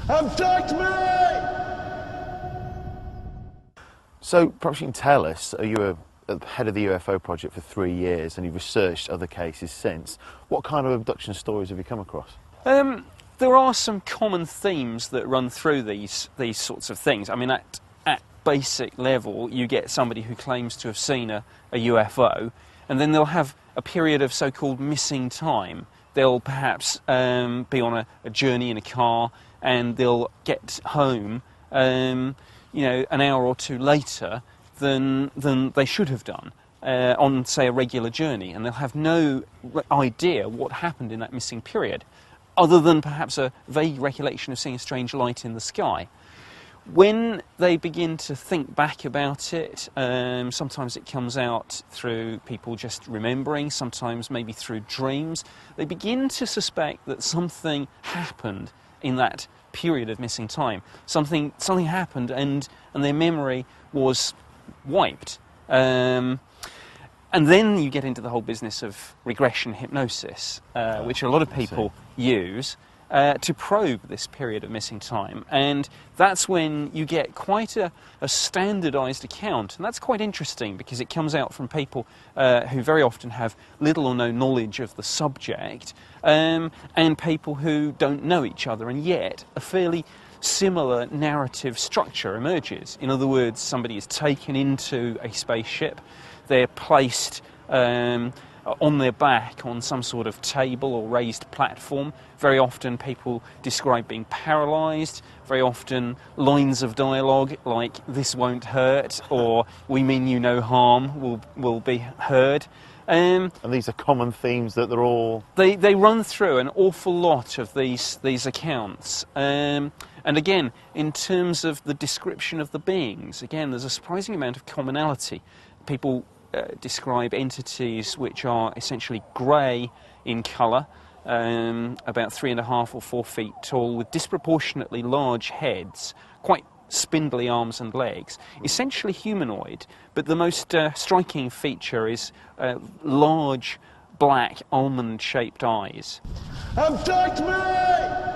Abduct me! So perhaps you can tell us, you were at the head of the UFO project for 3 years and you've researched other cases since. What kind of abduction stories have you come across? There are some common themes that run through these sorts of things. I mean, at basic level, you get somebody who claims to have seen a UFO, and then they'll have a period of so-called missing time. They'll perhaps be on a journey in a car, and they'll get home, you know, an hour or two later than they should have done on, say, a regular journey, and they'll have no idea what happened in that missing period, other than perhaps a vague recollection of seeing a strange light in the sky. When they begin to think back about it, sometimes it comes out through people just remembering, sometimes maybe through dreams. They begin to suspect that something happened in that period of missing time. Something happened and their memory was wiped. And then you get into the whole business of regression hypnosis, which a lot of people use to probe this period of missing time. And that's when you get quite a standardised account. And that's quite interesting because it comes out from people who very often have little or no knowledge of the subject, and people who don't know each other, and yet a fairly similar narrative structure emerges. In other words, somebody is taken into a spaceship, they're placed on their back on some sort of table or raised platform. Very often people describe being paralysed, very often lines of dialogue like "this won't hurt" or "we mean you no harm" will be heard. And these are common themes that they're all... They run through an awful lot of these accounts. And again, in terms of the description of the beings, again, there's a surprising amount of commonality. People describe entities which are essentially grey in colour, about 3.5 or 4 feet tall, with disproportionately large heads, quite spindly arms and legs, essentially humanoid, but the most striking feature is large black almond-shaped eyes. Abduct me!